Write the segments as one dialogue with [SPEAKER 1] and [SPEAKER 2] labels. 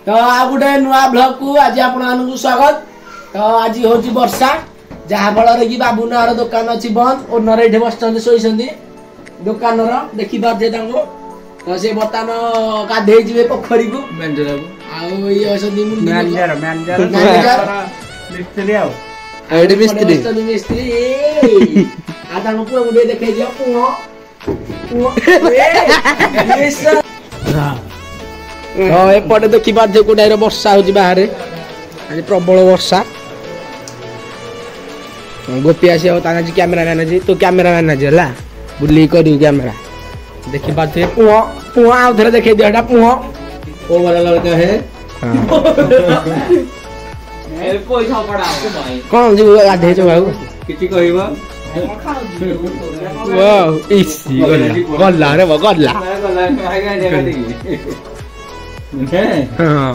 [SPEAKER 1] तो आ गोटे नुआ ब्लॉग को आज आपन स्वागत। तो आज हूँ वर्षा जहाँ फल कि बाबूनार दुकान अच्छी बंद ओनर ये बस शोई दुकान देखी पारे तो से बर्तमान गाधे जी पोखरी को मिस्त्री पुआ मुझे देखे हाँ एपटे देखी पारे गोटाए वर्षा हो बाहर आज प्रबल वर्षा गोपी आस आज कैमेरामैन अच्छी तो कैमेरामैन आज है बुल कर कैमेरा देखी पारे पुआ पुआ आउ थे देखे दिया पुआ ओ वाला लड़का है कौन जी गाधे बाबू किसी कहबा वाह इसी गल्ला रे गल्ला हां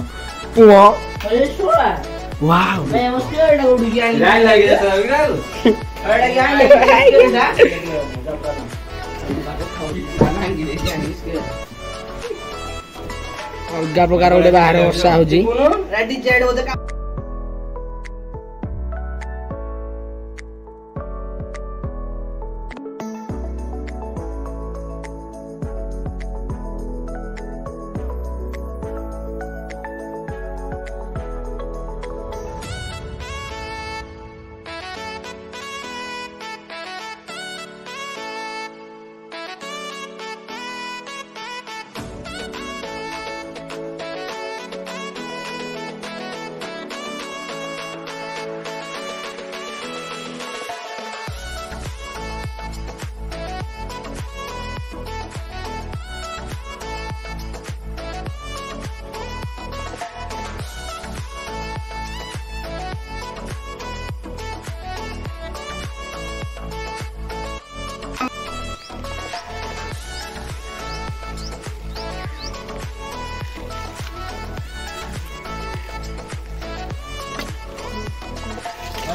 [SPEAKER 1] पुआ अरे छोड़ा वाओ मैं उसके एडा उड़ गया लाइन लग गया तो एडा क्या लेके अलग प्रकार गोटे बाहर वर्षा हो रेडी जेड होते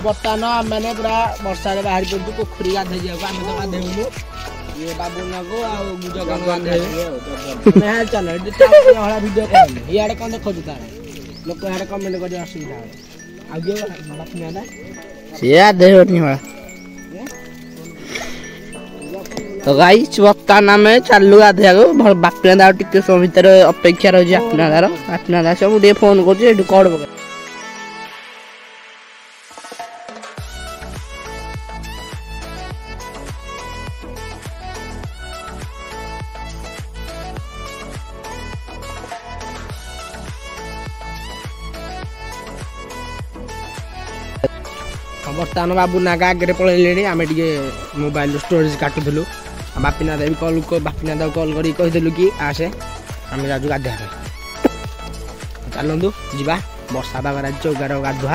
[SPEAKER 1] बर्तमान मैंने पूरा वर्षा बाहर पड़ू पोखरी गाधे जाए आम तो गाधेबू ये बाबूना को चल भिडियो इे कौन देखो लोक इे कमेंट कर असुविधा तो गाइस बर्तमान आम चलू गाधे बापिना टे समय भितर अपेक्षा रही बापिना सब फोन कर कड़ पक बर्तमान बाबू नागा आगे पलैले आम टे मोबाइल स्टोरेज काटुलु बापिना भी कल बापिना कल कर कहीदेलु कि आसे आम जाऊँ गाधोआ चलतु जा वर्षा पाग आज चौकार गाधुआ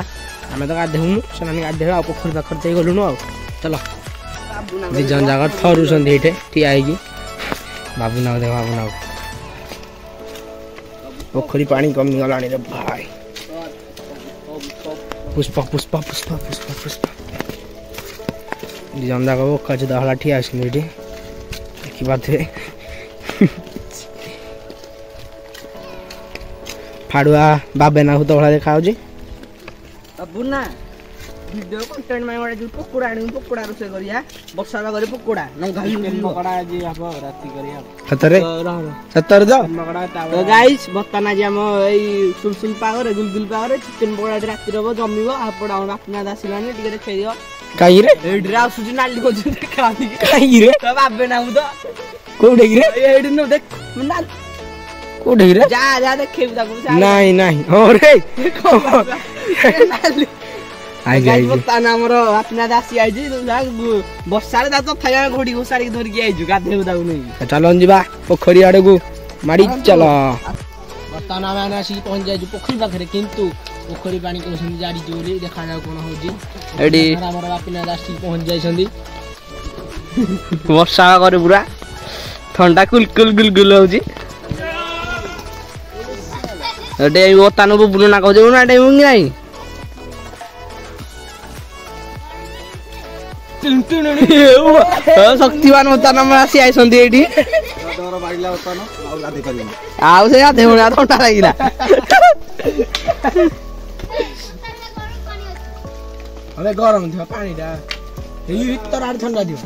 [SPEAKER 1] आम तो गाधेबू से गाधे पोखरी पाखे गलुनु आ चल दी जन जाक थरुंट ये ठिया बाबूना देख बाबूना पोखरी पानी कमी गला रे भाई पुष्पा पुष्पा पुष्पा पुष्पा पुष्पा जंदा को कच दहला ठिया आछन एठी देखि बाथे फाडुआ बाबेना हो तोला देखा होजी अबुना वीडियो कंटेंट में वाला जो पकोड़ा आनी पकोड़ा रोसे करिया वर्षा बागरे पकोड़ा न घाली पकोड़ा जी आप राती करिया सतर जो तो गाइस बर्तमान आज हम एई सुलसुल पागरे गुलगुल पागरे चिकन पकोड़ा राती रबो जमीबो आपडा अपना दासिलाने टिके देखाइ दियो काई रे एड्रा सुजी नाली को खाली काई रे तो बाबे ना तो कोडे रे एड न देख ना कोडे रे जा जा देखेबू ताको नहीं नहीं ओरे नाली आई गाइस बर्तमान हमर अपना दासी आइजी वर्षा रे तो थाया घोड़ी घोसारी धर के आइजु गाधेबू ताको नहीं चलन जीवा पोखरी आडे को मारी चल बर्तमान आमे आसी पहुंच जाइजु पोखरी पाखरे किंतु पोखरी पानी को सुन जारी जोली देखा जा कोन होजी एडी हमर बापिना दासी पहुंच जाइछंदी वर्षा करे पूरा ठंडा कुल गुल होजी एडे बर्तमान बुनु ना कहजो ना एडे मुंगी नाही शक्तिवान बर्तमान आसी आइसंदी एडी आउ से गाधे थंडा लगिला अबे गरम थियो पानी टा यो भित्र आड ठंडा थियो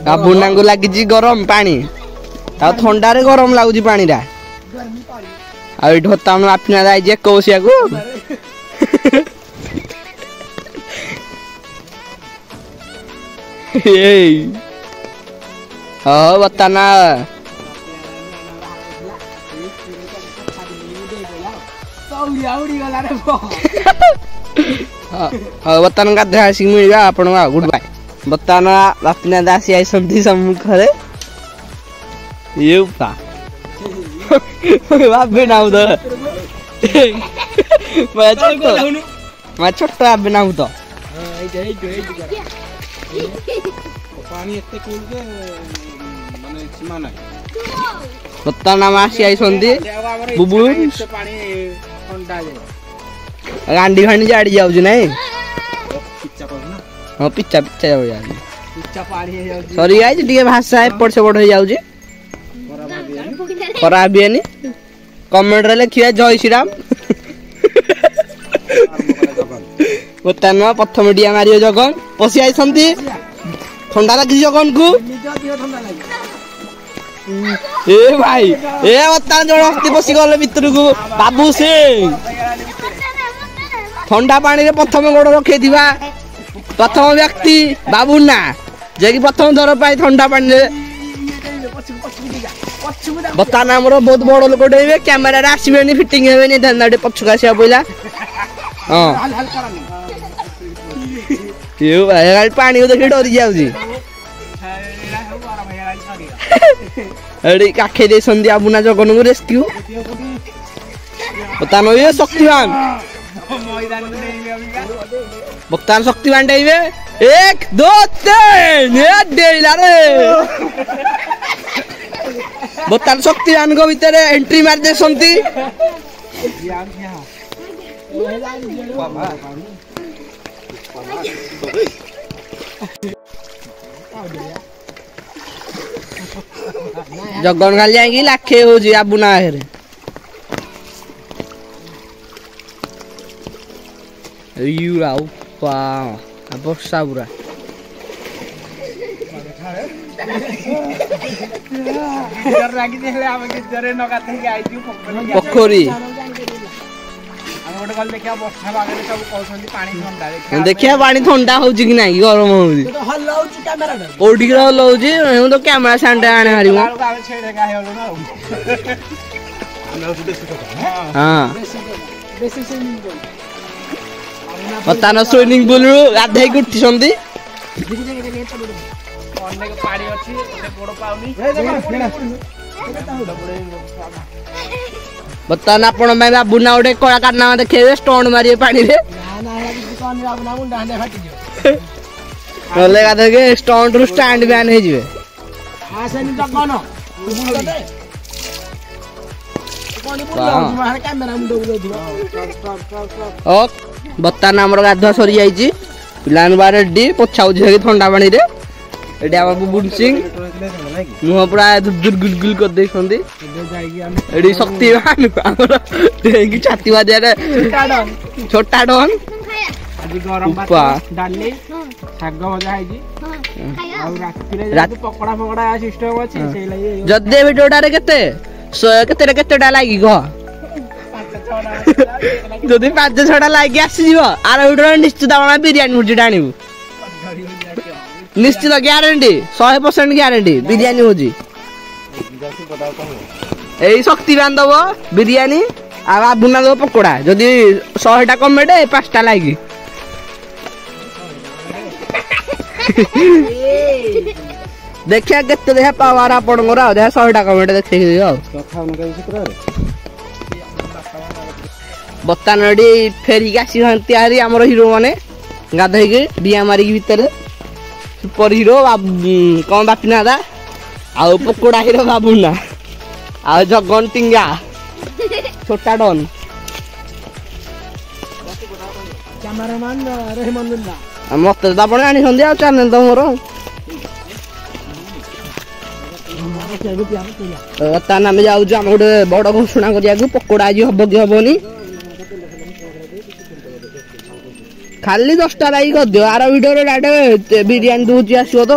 [SPEAKER 2] बाबुना को लगी गरम पानी ठंडा रे गरम लगुच पानी टा ढोता आपना जाए कौशिया को बताना बर्तमान गाधे आसिक मिलगा आपण गुड बाय बर्तमान बापिना दासी आई सम्मुख ये बाबे नाउ तो मैं छोट बाबे नाउ तो
[SPEAKER 1] पानी एते कूल के माने सीमा नाही
[SPEAKER 2] बर्तमान आम आसी आई बुबु
[SPEAKER 1] पानी ठंडा जाए
[SPEAKER 2] गांडी फांडी जाड़ी जाउछ नाही
[SPEAKER 1] पिच्चा पर ना
[SPEAKER 2] हां पिच्चा पिच्चा जाउ जा
[SPEAKER 1] पिच्चा पानी हे जाउछ
[SPEAKER 2] सॉरी गाइस टिके भाषा एपट सेपट हो जाउछ खराब बियानी कमेंट रे लिखिया जय श्री राम बर्तमान प्रथम डिया मारियो जगन पसी आई संती ठंडा लगी जगन को ए भाई ए बर्तमान जण हस्ती पसी गले भीतर को बाबू सिंह ठंडा पानी रे प्रथम गोड़ रखे दिबा प्रथम व्यक्ति बाबूना जे कि प्रथम दर पाई ठंडा पानी रे बर्तमान हमर बहुत बड़ लोक डेबे कैमरा रे आसीबेनी फिटिंग हेबेनी धंदाडे पछुक आसिया पइला हां यो भाई पानी को देखि डरी जाउजी अरे काखे दे संदी आबुना जगन को रेस्क्यू बर्तमान ये शक्तिमान बर्तमान शक्तिमान डेबे 1 2 3 ये डेला रे बर्तमान शक्तिमान को भीतर एंट्री मार दे संती जगन खाली जाएगी लाखे हो जी आबुना हेरे यू आउ वाह वर्षा पूरा पोखरी देखिया पानी ठंडा हो कि नहीं गरम हो तो कैमरा स्टैंड आने हारी हाँ बर्तमान स्विमिंग पूल गाधे उठी बर्तमान आपण बाबुना गोटे कला कारनामा देखे स्टोन मारे पानी रे गाधे स्टोन रु स्टैंड बैन हो जाए बर्तमान आम गाधुआ सरी जाइए पिलान बार रेडी पोछा ठंडा पानी रे एडी आम बुबुन सिंह मुह पूरा दुर गुलगुल कर दे एडी शक्तिमान हमर टेंगी छाती बाजे रे छोटा डन आज गरम भात डाली साग भजा है जी आ राति रे जब पकोड़ा पकोड़ा सिस्टम अछि सेई लागि जदे वीडियोटा रे केतेटा लागि ग जदि 5-6टा लागि आसी जीव आर वीडियो निश्चित आपण बिरयानी मुर्जी डाणीबू निश्चित ग्यारंटी 100% ग्यारंटी बिरयानी होजी एई शक्तिमान दब बिरयानी आ बुना दब पकोड़ा जदि 100टा कमेटे 5टा लागि देखिया केते देखा पावर आपनकर आ देखा 100टा कमेंट देखि दियो बर्तमान रेडी फेरी आसी हंती हमर हीरो माने गाधई के डिया मारी भीतर सुपर हीरो कौन बापिना दा आ पकोड़ा हीरो बाबुना आ जगन टिंगा छोटा डन कैमरामैन रहमानुल्लाह मत तो आपण आनी संध्या चैनल तो मोर ବର୍ତ୍ତମାନ ଆମେ ଯାଉଛୁ ଆମେ ଗୋଟେ ବଡ ଘୋଷଣା କରିବାକୁ ପକୋଡା ଆଜି ହବ କି ହବନି ଖାଲି 10ଟା ଲାଇକ୍ କରିଦିଅ ଆର ଭିଡିଓରେ ଡାଇରେକ୍ଟ ବିରିୟାନୀ ଦଉଛି ଆସିବ ତ